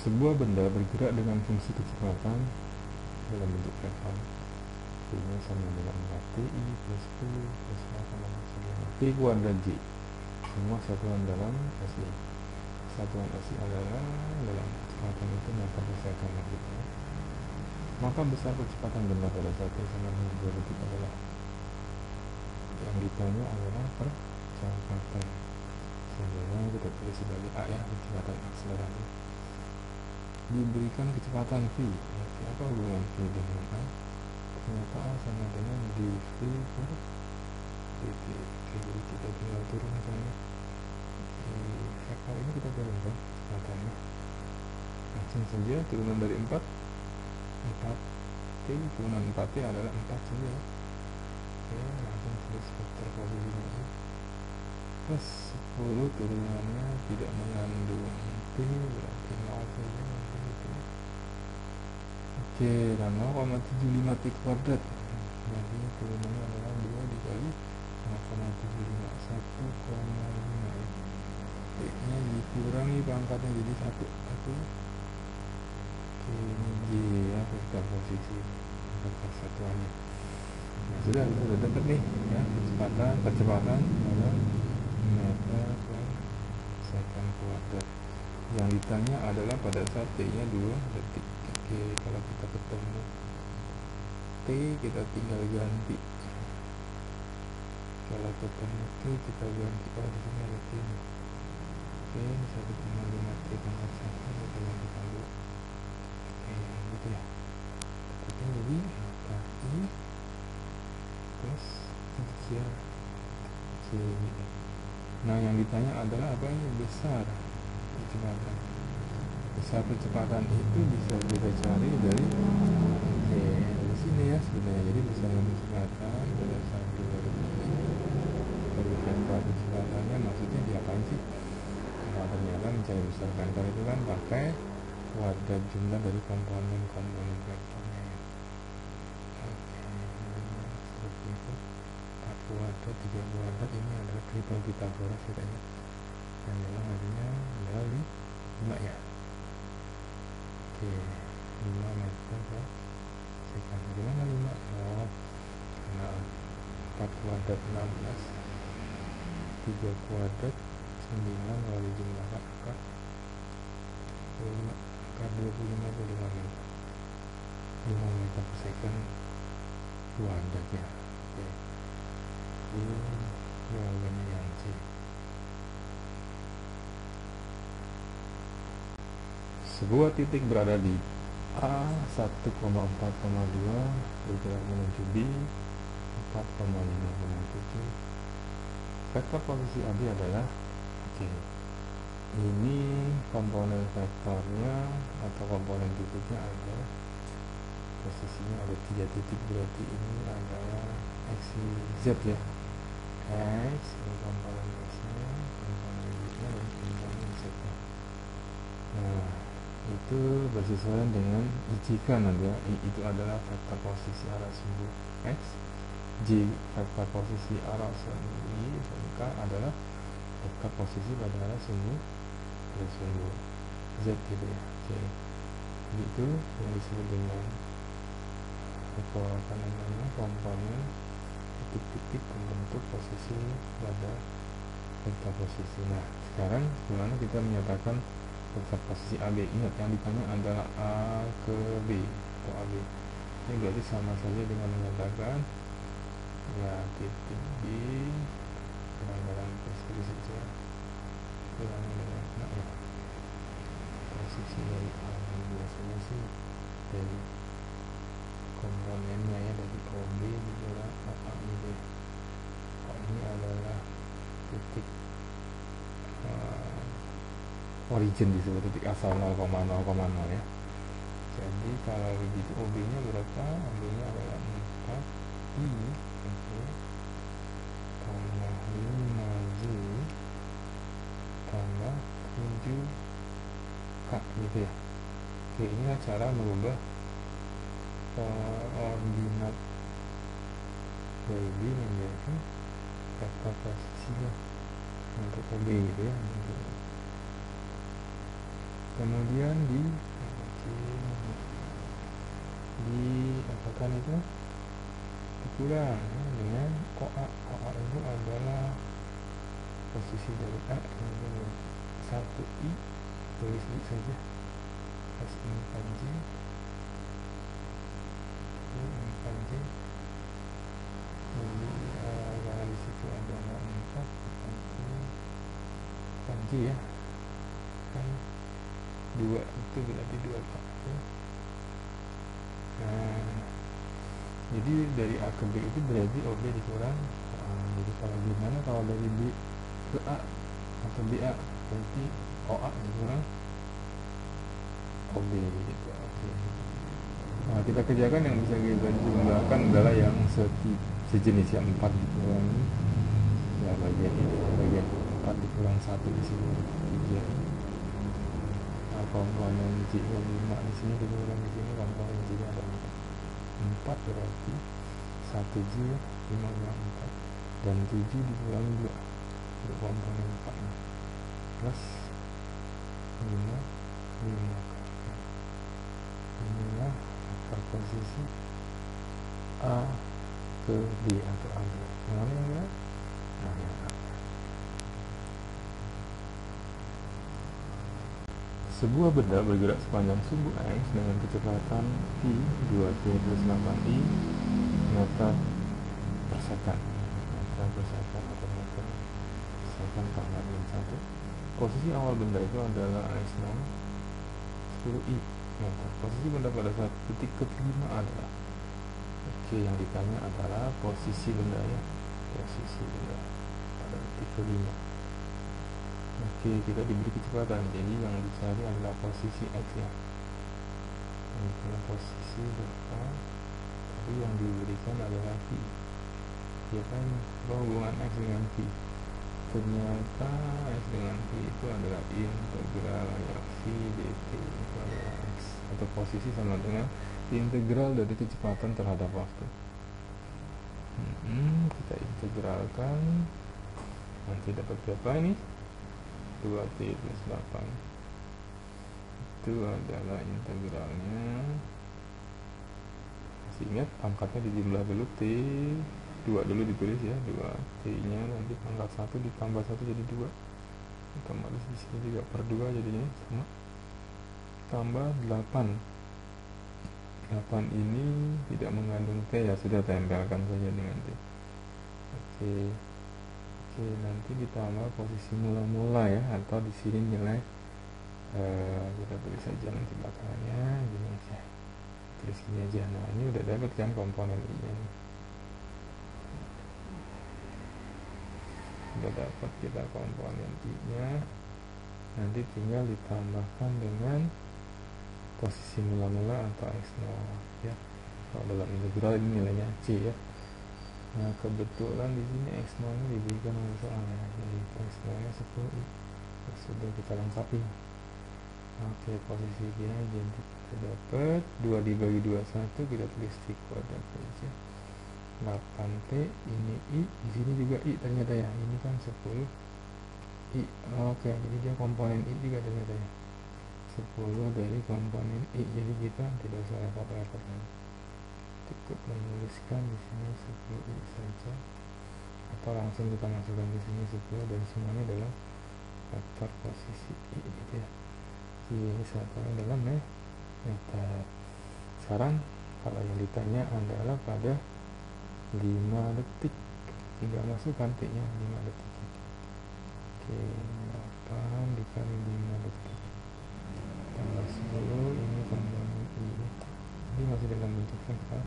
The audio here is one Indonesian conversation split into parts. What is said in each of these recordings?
Sebuah benda bergerak dengan fungsi kecepatan dalam bentuk vektor. Ini sama dengan 4TI plus Q plus A tambah T kuadrat J. Semua satuan dalam SI. Satuan SI adalah dalam kecepatan itu meter per second maksudnya. Maka besar kecepatan benda pada 1 sama dengan 2 detik adalah, yang ditanya adalah percepatan. Sebenarnya kita tulis sebagai A ya, kecepatan akselerasi. Diberikan kecepatan v. Apa hubungan v dengan A? Ternyata A sama dengan dv per dt. Jadi kita tinggal turun sana. Di vektor ini kita turunkan kecepatannya. Langsung saja turunan dari 4T, turunan 4T adalah 4 saja. Oke, langsung tulis vektor posisinya ini. Plus 10 turunannya tidak mengandung T, berarti 0 saja. Oke, dan 0,75 T kuadrat. Jadi turunannya adalah 2 dikali 0,75, 1,5. T nya dikurangi pangkatnya jadi 1. Oke, ini J ya, vektor posisi, vektor satuannya. Nah, sudah dapat nih ya, kecepatan adalah meter per second kuadrat. Yang ditanya adalah pada saat T nya 2 detik. Oke, kalau kita ketemu T, kita tinggal ganti. Kalau ketemu T, kita ganti. Oh, di sini ada T. Oke, 1,5 T pangkat 1, kita ganti kali. Oke, gitu ya. Kita jadi I plus kecil C. Nah, yang ditanya adalah apa ini? Besar kecepatan. Besar kecepatan itu bisa kita cari dari sini ya sebenarnya. Jadi besar kecepatan pada 1 dari vektor kecepatannya, maksudnya diapain sih? Nah, ternyata mencari besar vektor itu kan pakai kuadrat jumlah dari komponen vektornya. Oke, seperti itu. 4 kuadrat, 3 kuadrat, ini adalah triple Pythagoras katanya. Dan memang hasilnya adalah 5 ya. Oke, 5 meter per second. Gimana 5? Oh, karena 4 kuadrat 16, 3 kuadrat 9 kali jumlah akar 5, akar 25 itu 5 meter. 5 meter per second kuadrat ya. Oke, ini jawabannya yang C. Sebuah titik berada di A 1,4,2 bergerak menuju B 4,5,7. Vektor posisi AB adalah, oke, ini komponen vektornya atau komponen titiknya ada, posisinya ada 3 titik, berarti ini adalah X, Z ya. X ini komponen X-nya, komponen Y-nya, dan komponen Z-nya. Nah, itu bersesuaian dengan jika nanti ya, itu adalah vektor posisi arah sumbu X, J vektor posisi arah sumbu Y, dan K adalah vektor posisi pada arah sumbu Z gitu ya. Jadi itu yang disebut dengan komponen titik-titik membentuk posisi pada vektor posisi. Nah, sekarang gimana kita menyatakan vektor posisi AB? Ingat yang ditanya adalah A ke B atau AB. Ini berarti sama saja dengan menyatakan ya titik B kurang dengan posisi saja, kurang dengan ya posisi dari A. Biasanya sih dari komponennya ya, dari OB dikira AA gitu. Ini adalah titik origin, disebut titik asal 0,0,0 ya. Jadi kalau begitu OB nya berapa? OB nya adalah 4I tambah 5J tambah 7K gitu ya. Oke, inilah cara merubah koordinat AB menjadi vektor posisinya untuk OB gitu ya. kemudian apakan itu dikurang dengan OA. OA itu adalah posisi dari A yang 1I, tulis saja S4J 4J. Jadi karena di situ ada 4J ya kan, 2 itu berarti 2 Pak. Nah, jadi dari A ke B itu berarti OB dikurang. Jadi kalau gimana kalau dari B ke A atau BA berarti OA dikurang OB gitu. Oke. Nah, kita kerjakan yang bisa kita jumlahkan adalah yang sejenis yang 4 dikurangi ya bagian ini, bagian 4 dikurang 1 di sini 3. Nah, komponen J nya 5 di sini dikurang di sini, komponen J nya ada 4 berarti 1J 5 kurang 4 dan 7 dikurangi 2 untuk komponen 4 nya plus 5. Inilah akar posisi A ke B atau A. Mana yang benar? Nah, yang A. Sebuah benda bergerak sepanjang sumbu X dengan kecepatan V 2T plus 8I meter per second. Meter per second atau meter per second pangkat 1. Posisi awal benda itu adalah X0 10I meter. Posisi benda pada saat detik ke-5 adalah, oke, yang ditanya adalah posisi benda ya, posisi benda pada detik ke-5. Oke, kita diberi kecepatan, jadi yang dicari adalah posisi X ya. Ini posisi berapa, tapi yang diberikan adalah V ya kan, hubungan X dengan V. Ternyata X dengan V itu adalah integral ya, V dt itu adalah X, atau posisi sama dengan integral dari kecepatan terhadap waktu. Kita integralkan, nanti dapat berapa ini? 2T plus 8 itu adalah integralnya. Masih ingat pangkatnya dijumlah dulu, T 2 dulu ditulis ya, 2T nya nanti pangkat 1 ditambah 1 jadi 2, tambah di sini juga per 2 jadinya sama, tambah 8 ini tidak mengandung T ya, sudah tempelkan saja dengan T. Oke, nanti ditambah posisi mula-mula ya, atau di sini nilai kita tulis saja nanti belakangannya gini aja, tulis gini aja. Nah, ini udah dapat kan komponen I nya nih. Udah dapat kita komponen I nya, nanti tinggal ditambahkan dengan posisi mula-mula atau X0 ya. Kalau dalam integral ini nilainya C ya. Nah, kebetulan di sini X0 nya diberikan oleh soal ya, jadi X0 nya 10I. Sudah kita lengkapi. Oke, posisi dia jadi kita dapat 2 dibagi 21, kita tulis di kuadrat saja. 8T ini I, di sini juga I ternyata ya. Ini kan 10 I. Oke, jadi dia komponen I juga ternyata ya. 10 dari komponen I. Jadi kita tidak usah repot-repot lagi. Cukup menuliskan di sini 10I saja, atau langsung kita masukkan di sini 10 dan semuanya adalah vektor posisi I gitu ya. Ini satunya dalam meter. Sekarang kalau yang ditanya adalah pada 5 detik, tinggal masukkan T nya 5 detik. Oke, 8 dikali 5 detik tambah 10, ini komponen I. Ini masih dalam bentuk vektor.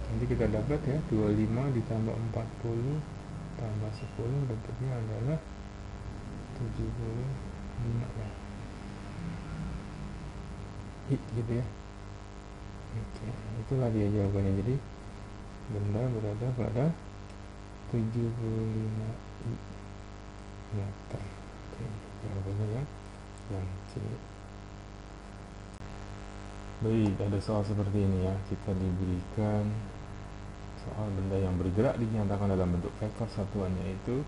Nanti kita dapat ya, 25 ditambah 40 tambah 10, dapatnya adalah 75 ya. I gitu ya. Oke, itulah dia jawabannya. Jadi benda berada pada 75 I meter. Oke, jawabannya yang C. Baik, ada soal seperti ini ya. Kita diberikan soal benda yang bergerak dinyatakan dalam bentuk vektor, satuannya itu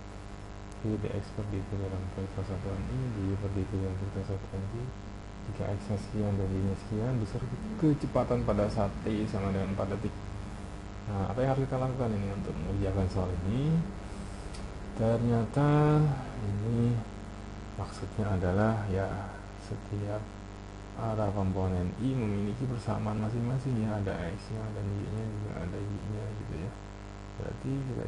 dx per dt dalam vektor satuan I, dy per dt dalam vektor satuan J. Jika x-nya sekian dan y-nya sekian, besar kecepatan pada saat t sama dengan 4 detik. Nah, apa yang harus kita lakukan ini untuk mengerjakan soal ini? Ternyata ini maksudnya adalah ya setiap arah komponen I memiliki persamaan masing-masing ya, ada x-nya dan y-nya juga ada y-nya gitu ya. Berarti jika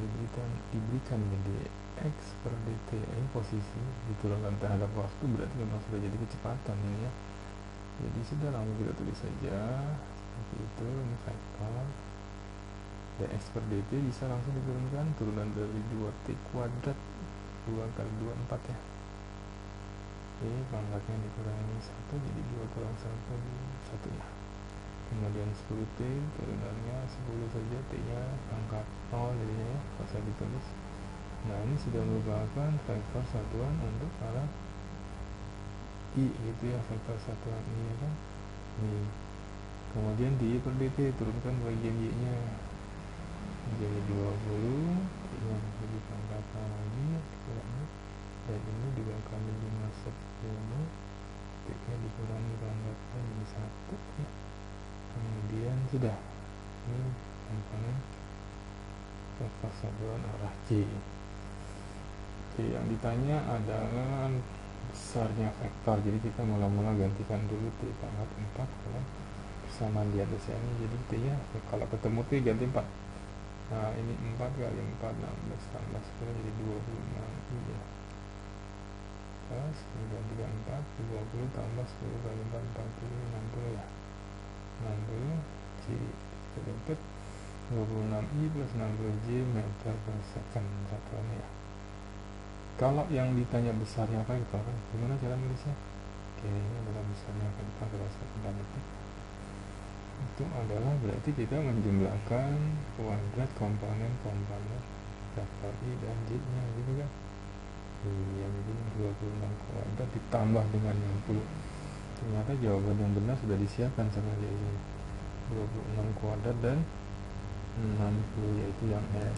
diberikan dx per dt ini posisi diturunkan terhadap waktu, berarti memang sudah jadi kecepatan ini ya. Jadi sudah, langsung kita tulis saja seperti itu. Ini vektor dx per dt bisa langsung diturunkan, turunan dari 2t kuadrat, 2 kali 2 4 ya. Oke, pangkatnya dikurangi 1 jadi 2 kurang 1 ya. Kemudian 10t turunannya 10 saja, t nya angka 0 jadinya ya, kalau saya ditulis. Nah, ini sudah merupakan vektor satuan untuk arah I gitu ya, vektor satuan I ya kan. Ini kemudian di per dt turunkan bagian y nya jadi 20, t nya jadi pangkatan lagi dikurangi, dan ini 2 kali 5 10, t nya dikurangi pangkatan jadi 1 ya. Kemudian sudah, ini komponen vektor satuan arah J. Oke, yang ditanya adalah besarnya vektor, jadi kita mula-mula gantikan dulu t pangkat 4 kalau persamaan di atas ini, jadi t nya kalau ketemu t ganti 4. Nah, ini 4 kali 4 16 tambah 10 jadi 26 ya. Terus gantikan 4, 20 tambah 10 kali 4 40 60 ya. 60 J, kita dapat 26I plus 60J meter per second satuannya ya. Kalau yang ditanya besarnya vektor, gimana cara nulisnya? Oke, ini adalah besarnya vektor berdasarkan detik. Itu adalah berarti kita menjumlahkan kuadrat komponen vektor I dan J nya gitu kan. Iya, jadi 26 kuadrat ditambah dengan 60. Ternyata jawaban yang benar sudah disiapkan sama dia ini, 26 kuadrat dan 60, yaitu yang E.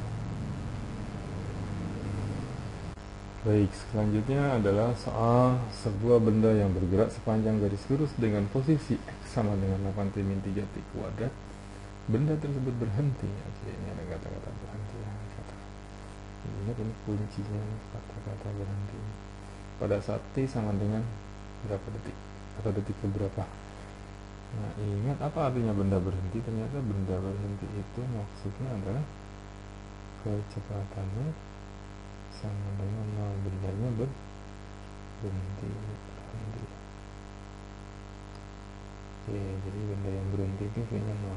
Baik, selanjutnya adalah soal sebuah benda yang bergerak sepanjang garis lurus dengan posisi X sama dengan 8t min 3t kuadrat. Benda tersebut berhenti. Oke, ini ada kata-kata berhenti ya. Ingat ini kuncinya, kata-kata berhenti. Pada saat t sama dengan berapa detik atau detik ke berapa. Nah, ingat apa artinya benda berhenti? Ternyata benda berhenti itu maksudnya adalah kecepatannya sama dengan 0, bendanya berhenti. Oke, jadi benda yang berhenti itu V-nya 0.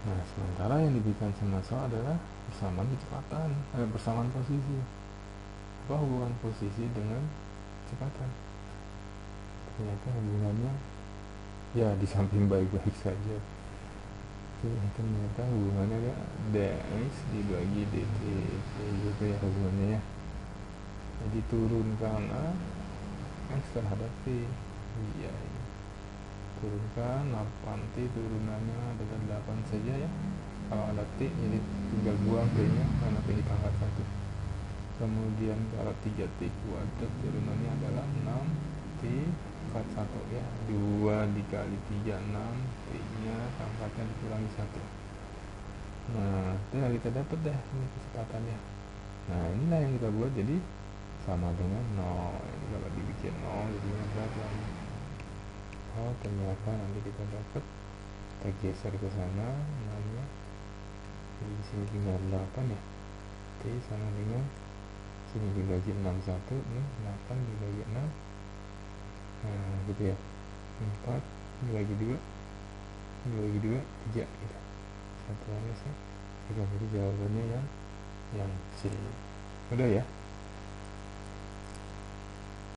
Nah, sementara yang diberikan sama soal adalah persamaan kecepatan, persamaan posisi. Apa hubungan posisi dengan kecepatan? Ternyata hubungannya ya di samping baik-baik saja. Ternyata hubungannya ada dx dibagi dt gitu ya hubungannya ya. Jadi turunkan x terhadap t. Iya, ini turunkan 8t, turunannya adalah 8 saja ya. Kalau ada t jadi tinggal buang t nya karena t dipangkat 1. Kemudian kalau 3t kuadrat turunannya adalah 6t pangkat 1 ya, 2 dikali 3 6, t nya pangkatnya dikurangi 1. Nah, itu yang kita dapat deh ini kecepatannya. Nah, inilah yang kita buat jadi sama dengan 0. Ini kalau dibikin 0 jadinya berapa? Oh, ternyata nanti kita dapat, kita geser ke sana 6 nya, jadi di sini tinggal 8 ya. T sama dengan sini dibagi 61, nih 8 dibagi 6. Nah, gitu ya, 4 dibagi 2 dibagi 2 3 gitu. Satuannya sih, jadi jawabannya yang C. Udah ya.